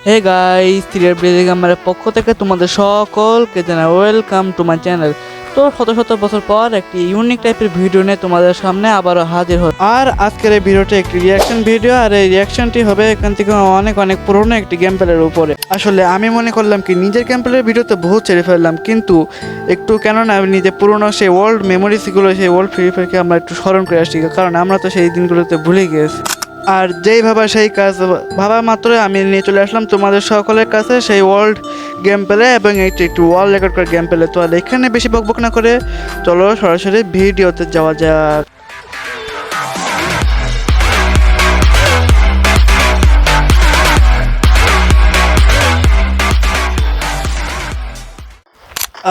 Hey guys, থ্রিয়ার ব্রেজিং আমার পক্ষ থেকে তোমাদের সকলকে জানাই ওয়েলকাম টু মাই চ্যানেল। তো শত শত বছর পর একটি ইউনিক টাইপের ভিডিও নিয়ে তোমাদের সামনে আবারও হাজির হয়। আর আজকের এই ভিডিওটা একটি রিয়াকশন ভিডিও, আর এই রিয়াকশনটি হবে এখান থেকে অনেক অনেক পুরনো একটি গেম প্লের উপরে। আসলে আমি মনে করলাম কি নিজের গেম প্লের ভিডিওতে বহুত ছেড়ে ফেললাম, কিন্তু একটু কেননা আমি নিজের পুরনো সেই ওল্ড মেমোরিজগুলো, সেই ওল্ড ফ্রি ফায়ারকে আমরা একটু স্মরণ করে আসছি, কারণ আমরা তো সেই দিনগুলোতে ভুলে গিয়েছি। আর যেই ভাবা সেই কাজ, ভাবা মাত্রই আমি নিয়ে চলে আসলাম তোমাদের সকলের কাছে সেই ওয়ার্ল্ড গেম প্লে এবং এইটি একটু ওয়ার্ল্ড রেকর্ড করা গেম প্লে। তো আর এখানে বেশি বকবক না করে চলো সরাসরি ভিডিওতে যাওয়া যাক।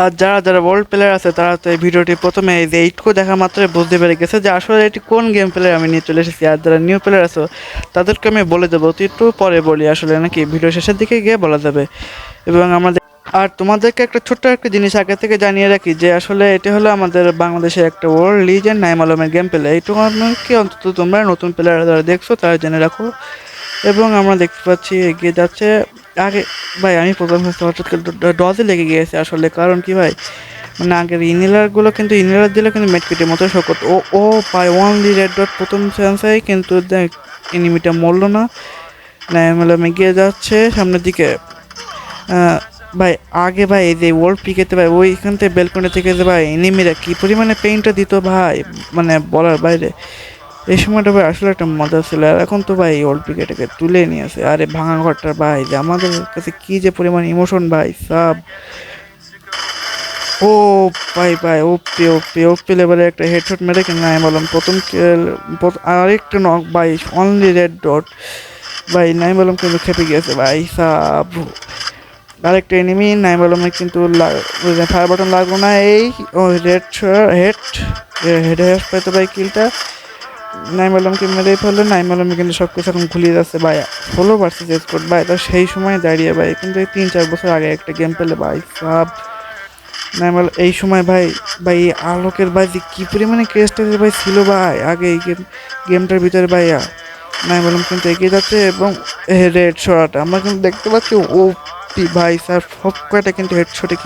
আর যারা যারা ওয়ার্ল্ড প্লেয়ার আছে তারা তো এই ভিডিওটি প্রথমে এই যে এইটুকু দেখা মাত্রই বুঝতে পেরে গেছে যে আসলে এটি কোন গেম প্লেয়ার আমি নিয়ে চলে এসেছি। আর যারা নিউ প্লেয়ার আছে তাদেরকে আমি বলে দেবো, তো একটু পরে বলি, আসলে নাকি ভিডিও শেষের দিকে গিয়ে বলা যাবে। এবং আমাদের আর তোমাদেরকে একটা ছোট্ট একটা জিনিস আগে থেকে জানিয়ে রাখি যে আসলে এটি হলো আমাদের বাংলাদেশের একটা ওয়ার্ল্ড লিজেন্ড নাইম আলমের গেম প্লে। এইটুকু কি অন্তত তোমরা নতুন প্লেয়ার যারা দেখছো তারা জেনে রাখো। এবং আমরা দেখতে পাচ্ছি এগিয়ে যাচ্ছে আগে। ভাই আমি প্রথম হঠাৎ করে ডজে লেগে গিয়েছে আসলে, কারণ কি ভাই, মানে আগের ইনহেলারগুলো কিন্তু ইনহেলার দিলে কিন্তু মেটকিটের মতো শকট ও ও পাই ওনলি রেড ডট প্রথম চান্সেই, কিন্তু এনিমিটা মরলো না। নাইমেলাম এগিয়ে যাচ্ছে সামনের দিকে। ভাই আগে ভাই এই যে ওয়ার্ল্ড পিকেতে ভাই ওইখান থেকে বেলকনি থেকে যে ভাই এনিমিরা কী পরিমাণে পেইন্টটা দিত ভাই, মানে বলার বাইরে। এই সময়টা ভাই আসলে একটা মজা ছিল। আর এখন তো ভাই ওল্ড ক্রিকেটকে তুলে নিয়ে আসে, আরে ভাঙা ঘরটার ভাই যে আমাদের কাছে কি যে পরিমাণ ইমোশন ভাই সাব। ও ভাই ভাই ওপি ওপি ওপি লেভেলের একটা হেডশট মেরে কিনা আমি বললাম প্রথম আরেকটা নক ভাই অনলি রেড ডট। ভাই নাই বললাম কিন্তু খেপে গিয়েছে ভাই সাব। আরেকটা এনিমি নাই বললাম কিন্তু ফায়ার বাটন লাগলো না। এই ও রেড হেড হেড হেড পেতো ভাই কিলটা। নাইম আলমকে মেরেই ফেললো। নাইম আলমে কিন্তু সব কিছু এখন ঘুলিয়ে যাচ্ছে ভাই। হলো ভার্সেস স্কোয়াড ভাই, তো সেই সময় দাঁড়িয়ে ভাই কিন্তু এই 3-4 বছর আগে একটা গেম পেলে ভাই সব। নাইম আলম এই সময় ভাই ভাই আলোকের ভাই যে কী পরিমাণে ক্রেজটা ভাই ছিল ভাই আগে এই গেমটার ভিতরে ভাইয়া। নাইম আলম কিন্তু এগিয়ে যাচ্ছে এবং রেড শট আমরা কিন্তু দেখতে পাচ্ছি ও ভাই স্যার সব কয়টা কিন্তু হেডশটে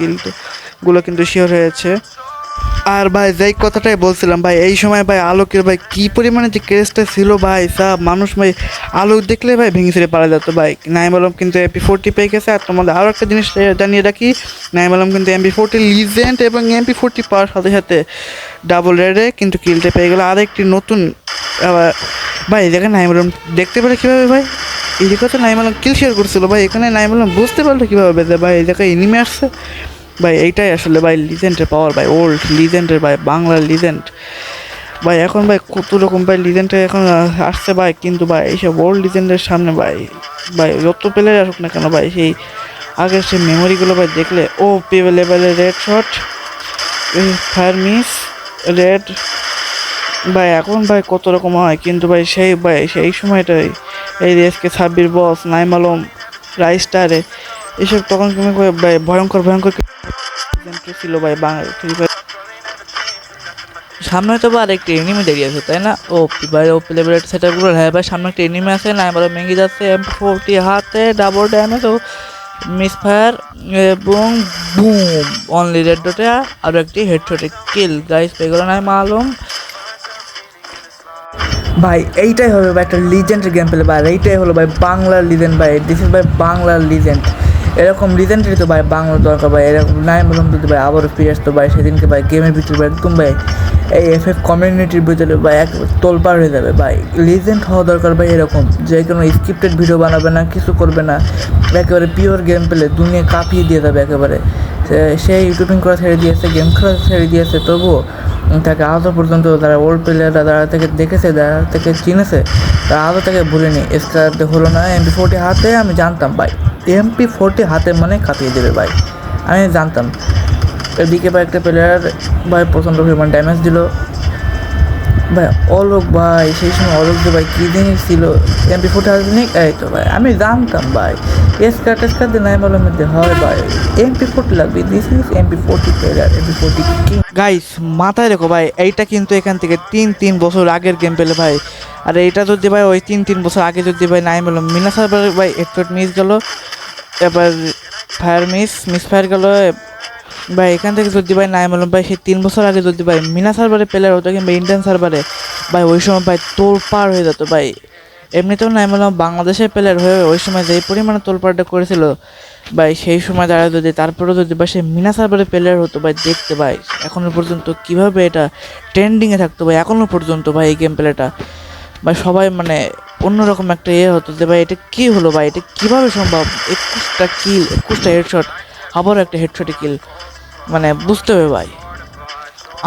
গুলো কিন্তু শিওর হয়েছে। আর ভাই যেই কথাটাই বলছিলাম ভাই, এই সময় ভাই আলোকের ভাই কি পরিমাণে যে ক্রেজটা ছিল ভাই সব, মানুষ ভাই আলোক দেখলে ভাই ভেঙে ছেড়ে পারা যেত ভাই। নাইম আলম কিন্তু MP40 পেয়ে গেছে। আর তোমাদের আরও একটা জিনিস জানিয়ে রাখি, নাইম আলম কিন্তু MP40 লিজেন্ড এবং MP40 পাওয়ার সাথে সাথে ডাবল রেডে কিন্তু কিলটা পেয়ে গেলো আরেকটি নতুন। ভাই দেখেন নাইম আলম দেখতে পেলে কীভাবে ভাই, এই যে কথা নাইম আলম কিল শেয়ার করছিল ভাই, এখানে নাইম আলম বুঝতে পারলো কীভাবে যে ভাই এই জায়গায় এনিমে আসছে ভাই। এইটাই আসলে ভাই লিজেন্ডের পাওয়ার ভাই, ওল্ড লিজেন্ডের ভাই, বাংলার লিজেন্ড ভাই। এখন ভাই কত রকম ভাই লিজেন্ডে এখন আসছে ভাই, কিন্তু ভাই এইসব ওল্ড লিজেন্ডের সামনে ভাই ভাই যত প্লেয়ার আসুক না কেন ভাই সেই আগের সেই মেমোরিগুলো ভাই দেখলে ও লেভেলের red shot fire miss red ভাই। এখন ভাই কত রকম হয়, কিন্তু ভাই সেই সময়টাই এই রেসকে ছাব্বির বস নাইম আলম রাইস্টারে এসব তখন তুমি ভাই ভয়ঙ্কর ভয়ঙ্কর ছিল ভাই বাংলা ফ্রি ফায়ার। সামনে তো আর একটি এনিমি দাঁড়িয়ে আছে তাই না? ও ভাই ও লেভেলের সেটআপগুলো হ্যাঁ ভাই, সামনে একটা এনিমি আছে না এবার ভেঙে যাচ্ছে MP40 হাতে ডাবল ড্যামেজ ও মিস ফায়ার এবং বুম অনলি রেড ডটে আরও একটি হেডশটে কিল গাইস পেয়ে গেল নাইম আলম ভাই। এইটাই হবে ভাই একটা লিজেন্ডের গেম প্লে ভাই, এইটাই হলো ভাই বাংলার লিজেন্ড ভাই। দিস ইজ ভাই বাংলার লিজেন্ড। এরকম লিজেন্ডারি তো ভাই বাংলা দরকার ভাই। এরকম নাইম আলম যদি ভাই আবারও ফিরে আসতো ভাই সেদিনকে ভাই গেমের ভিতরে ভাই একদম ভাই এই FF কমিউনিটির ভিতরে ভাই এক তোলপাড় হয়ে যাবে ভাই। লিজেন্ড হওয়া দরকার ভাই এরকম, যে কোনো স্ক্রিপ্টেড ভিডিও বানাবে না, কিছু করবে না, একেবারে পিওর গেম প্লে দুনিয়া কাঁপিয়ে দিয়ে যাবে একেবারে। সে ইউটিউবিং করা ছেড়ে দিয়েছে, গেম খেলা ছেড়ে দিয়েছে, তবুও তাকে আজও পর্যন্ত যারা ওল্ড প্লেয়াররা যারা থেকে দেখেছে, যারা থেকে চিনেছে, তারা আজও তাকে ভুলেনি। স্কারতে হলো না MP40 হাতে, আমি জানতাম ভাই MP40 হাতে মানে কাঁপিয়ে দেবে ভাই, আমি জানতাম। এদিকে ভাই একটা প্লেয়ার ভাই প্রচণ্ড পরিমাণ ড্যামেজ দিল ভাই। অলোক ভাই সেই সময় অলোক যে ভাই কী জিনিস ছিল MP40 হাতে নিয়ে, এই তো ভাই আমি জানতাম ভাই স্কার দিয়ে নাইম আলমের মধ্যে হয় ভাই MP40 লাগবে। This is MP40 player, MP40 king guys. মাথায় রেখো ভাই এইটা কিন্তু এখান থেকে 3 বছর আগের গেম পেলে ভাই। আর এইটা যদি ভাই ওই 3 বছর আগে যদি ভাই নাইম আলম মিনা সার্ভার ভাই হেডশট মিস গেল এবার ফায়ার মিস ফায়ার গেল ভাই। এখান থেকে যদি ভাই নাইম আলম ভাই সেই 3 বছর আগে যদি ভাই মিনা সার্ভারে প্লেয়ার হতো কিংবা ইন্ডিয়ান সার্ভারে ভাই, ওই সময় ভাই তোর পার হয়ে যেত ভাই। এমনিতেও নাইম আলম বাংলাদেশের প্লেয়ার হয়ে ওই সময় যেই পরিমাণে তোলপাড়টা করেছিল ভাই, সেই সময় দাঁড়া যদি তারপরেও যদি ভাই সে মিনা সার্ভারের প্লেয়ার হতো ভাই, দেখতে ভাই এখনো পর্যন্ত কিভাবে এটা ট্রেন্ডিংয়ে থাকতো ভাই, এখনো পর্যন্ত ভাই এই গেম প্লেটা ভাই সবাই মানে অন্যরকম একটা হতো যে ভাই এটা কী হলো ভাই, এটা কীভাবে সম্ভব, 21টা কিল, 21টা হেডশট, আবারও একটা হেডশটে কিল, মানে বুঝতে হবে ভাই।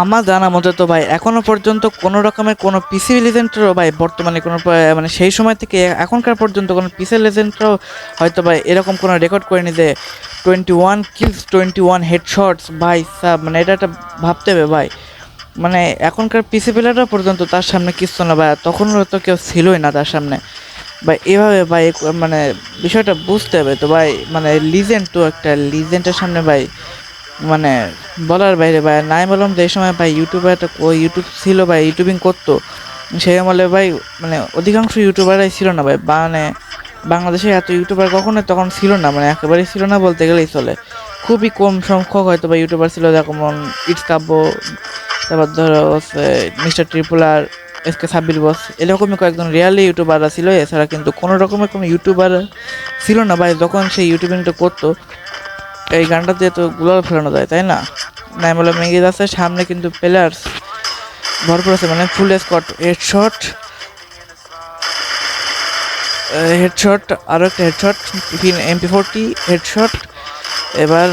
আমার জানা মতে তো ভাই এখনও পর্যন্ত কোনো রকমের কোনো পিসি লেজেন্ডেরও ভাই বর্তমানে কোনো মানে সেই সময় থেকে এখনকার পর্যন্ত কোনো পিসি লেজেন্ডরাও হয়তো ভাই এরকম কোনো রেকর্ড করেনি যে 21 কিলস 21 হেডশটস ভাই সাব, মানে এটা একটা ভাবতে হবে ভাই। মানে এখনকার পিসি প্লেয়াররা পর্যন্ত তার সামনে কিছু না ভাই, তখন হয়তো কেউ ছিলই না তার সামনে ভাই। এভাবে ভাই মানে বিষয়টা বুঝতে হবে তো ভাই, মানে লিজেন্ড তো একটা লিজেন্ডের সামনে ভাই মানে বলার বাইরে ভাই। নাইম আলম যে সময় ভাই ইউটিউবার একটা ইউটিউব ছিল ভাই, ইউটিউবিং করতো সেই আমলে ভাই, মানে অধিকাংশ ইউটিউবাররাই ছিল না ভাই, মানে বাংলাদেশে এত ইউটিউবার কখনো তখন ছিল না, মানে একেবারেই ছিল না বলতে গেলেই চলে। খুবই কম সংখ্যক হয়তো বা ইউটিউবার ছিল, যেমন ইটস কাব্য, তারপর ধরো হচ্ছে মিস্টার ট্রিপুলার, এসকে সাব্বির বস, এরকমই কয়েকজন রিয়ালি ইউটিউবাররা ছিল। এছাড়া কিন্তু কোনো রকমের কোনো ইউটিউবার ছিল না ভাই যখন সেই ইউটিউবিংটা করতো। এই গানটা দিয়ে তো গুলাল ফেলানো যায় তাই না? নাই বলে মেগি আছে সামনে, কিন্তু প্লেয়ার্স ভরপুর আছে, মানে ফুল স্কট, হেডশট হেডশট, আরও একটা হেডশট, MP40 হেডশট। এবার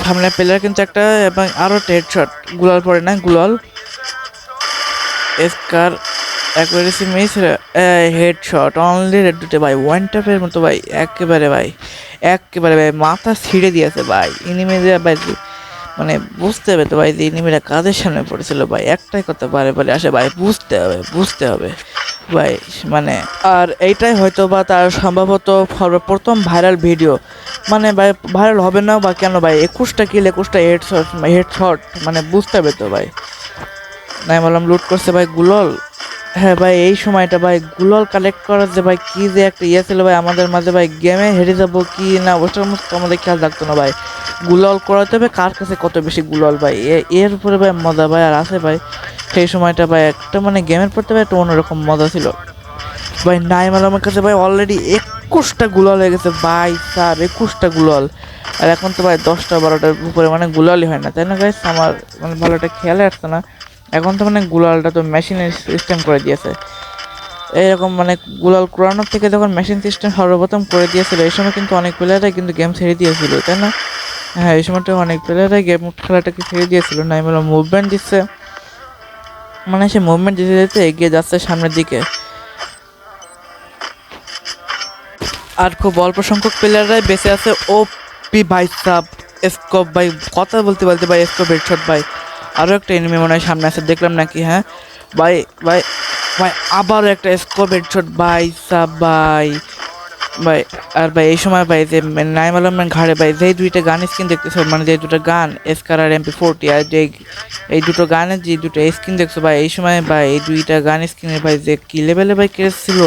সামনে প্লেয়ার কিন্তু একটা, এবং আরও একটা হেডশট, গুলাল পড়ে না, গুলাল এসকার accuracy miss, headshot only red দুটে ভাই, ওয়ান ট্যাপের মতো ভাই, একেবারে ভাই একেবারে ভাই মাথা ছিঁড়ে দিয়েছে ভাই ইনিমিরা ভাই। মানে বুঝতে হবে তো ভাই যে ইনিমিরা কাদের সামনে পড়েছিল ভাই, একটাই কথা বারে বারে আসে ভাই, বুঝতে হবে বুঝতে হবে ভাই। মানে আর এইটাই হয়তো বা তার সম্ভবত প্রথম ভাইরাল ভিডিও, মানে ভাই ভাইরাল হবে না বা কেন ভাই, 21টা কিল 21টা হেডশট, মানে বুঝতে হবে তো ভাই। নাই বললাম লুট করছে ভাই গুলল। হ্যাঁ ভাই এই সময়টা ভাই গুলল কালেক্ট করার যে ভাই কি যে একটা ছিল ভাই আমাদের মাঝে ভাই, গেমে হেরে যাবো কি না ওটার মতো আমাদের খেয়াল রাখতো না ভাই। গুলল করাতে হবে কার কাছে কত বেশি গুলল ভাই, এর উপরে ভাই মজা ভাই আর আছে ভাই। সেই সময়টা ভাই একটা মানে গেমের প্রতি ভাই একটা অন্যরকম মজা ছিল ভাই। নাইম আলমের কাছে ভাই অলরেডি 21টা গুলল হয়ে গেছে ভাই স্যার, 21টা গুলল। আর এখন তো ভাই 10টা 12টার উপরে মানে গুলালই হয় না তাই না গাইস? আমার মানে ভালো একটা খেয়ালে আসছে না। এখন তো মানে গুলালটা তো মেশিনের সিস্টেম করে দিয়েছে এরকম, মানে গুলাল কুড়ানোর থেকে যখন মেশিন সিস্টেম সর্বপ্রথম করে দিয়েছিল এই সময় কিন্তু অনেক প্লেয়াররাই কিন্তু গেম ছেড়ে দিয়েছিল তাই না? হ্যাঁ এই সময়টা অনেক প্লেয়াররাই গেম খেলাটাকে ছেড়ে দিয়েছিল। না এবার মুভমেন্ট দিচ্ছে, মানে সে মুভমেন্ট দিতে দিতে এগিয়ে যাচ্ছে সামনের দিকে। আর খুব অল্প সংখ্যক প্লেয়াররাই বেঁচে আছে। ও পি ভাই সাব স্কোপ ভাই, কথা বলতে বলতে ভাই স্কোপ হেডশট ভাই। আরও একটা এনিমি মনে হয় সামনে আছে দেখলাম নাকি, হ্যাঁ ভাই ভাই ভাই আবারও একটা স্কোপ হেডশট ভাই সাব ভাই ভাই। আর ভাই এই সময় ভাই যে নাইম আলমের ঘাড়ে ভাই যেই দুইটা গান স্কিন দেখতেছো, মানে যে দুটো গান এসকার আর MP40, আর যে এই দুটো গানের যে দুটো স্কিন দেখছো ভাই, এই সময় ভাই এই দুইটা গান স্কিনের ভাই যে কি লেভেলে ভাই ক্রেজ ছিল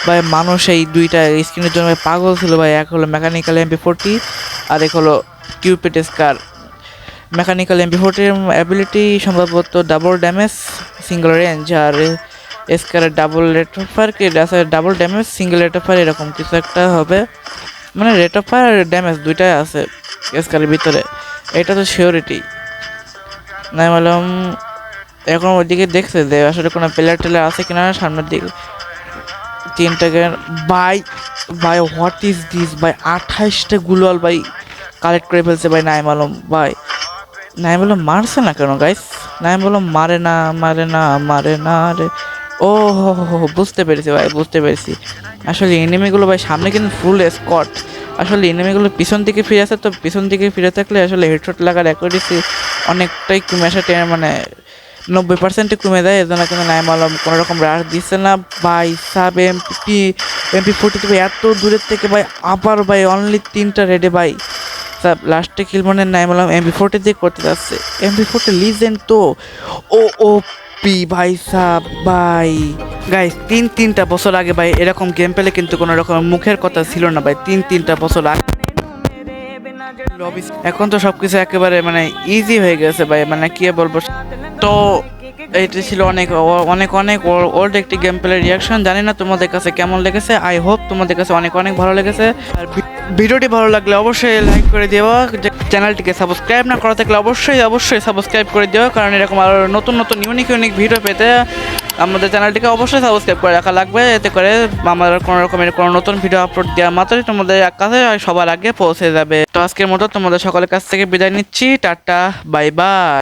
ভাই, মানুষ এই দুইটা স্কিনের জন্য ভাই পাগল ছিল ভাই। এক হলো মেকানিক্যাল MP40 আর এক হলো cupid scar. Mechanical MP40 ability সম্ভবত ডাবল ড্যামেজ সিঙ্গেল রেঞ্জ, আর স্কারের ডাবল রেট অফ ফায়ার কি double damage single rate of fire এরকম কিছু একটা হবে, মানে রেট অফ ফায়ার আর ড্যামেজ দুইটাই আছে স্কারের ভিতরে, এটা তো শিওরিটি। নাই বললাম এখন ওইদিকে দেখছে যে আসলে কোনো প্লেয়ার টেলার আছে কিনা সামনের দিকে। 3টা গেম ভাই ভাই হোয়াট ইজ দিস ভাই, 28টা গুলাল ভাই কালেক্ট করে ফেলছে ভাই নাইম আলম ভাই। নাইম আলম মারছে না কেন গাইস? নাইম আলম মারে না মারে না মারে না রে। ও হো বুঝতে পেরেছি ভাই বুঝতে পেরেছি। আসলে এনিমিগুলো ভাই সামনে কিন্তু ফুল স্কট, আসলে এনিমিগুলো পিছন দিকে ফিরে আসে, তো পিছন দিকে ফিরে থাকলে আসলে হেডশট লাগার অ্যাকুরেসি অনেকটাই কমে আসে, মানে 90% কমে যায়। এজন্য কিন্তু নাইম আলম কোনো রকম রাশ দিচ্ছে না ভাই সাব। MP40 ভাই এত দূরের থেকে ভাই আবার ভাই অনলি 3টা রেডে ভাই সাব। লাস্টে কিল মানে নাইম আলম MP40 দিয়ে করতে যাচ্ছে। MP40 লিজেন্ড তো ও পি ভাই সাব ভাই। গাইস 3টা বছর আগে ভাই এরকম গেম পেলে কিন্তু কোনো রকম মুখের কথা ছিল না ভাই, 3টা বছর আগে লবি এখন তো সবকিছু একেবারে মানে ইজি হয়ে গেছে ভাই, মানে কি বলবো। তো এটা ছিল অনেক অনেক অনেক ওল্ড একটি গেম প্লে রিয়াকশন। জানি না তোমাদের কাছে কেমন লেগেছে, আই হোপ তোমাদের কাছে অনেক অনেক ভালো লেগেছে। আর ভিডিওটি ভালো লাগলে অবশ্যই লাইক করে দিও, চ্যানেলটিকে সাবস্ক্রাইব না করা থাকলে অবশ্যই অবশ্যই সাবস্ক্রাইব করে দিও, কারণ এরকম আরও নতুন নতুন ইউনিক ইউনিক ভিডিও পেতে আমাদের চ্যানেলটিকে অবশ্যই সাবস্ক্রাইব করে রাখা লাগবে, এতে করে আমাদের কোনো রকমের কোনো নতুন ভিডিও আপলোড দেওয়া মাত্রই তোমাদের কাছে সবার আগে পৌঁছে যাবে। তো আজকের মতো তোমাদের সকলের কাছ থেকে বিদায় নিচ্ছি, টাটা বাই বাই।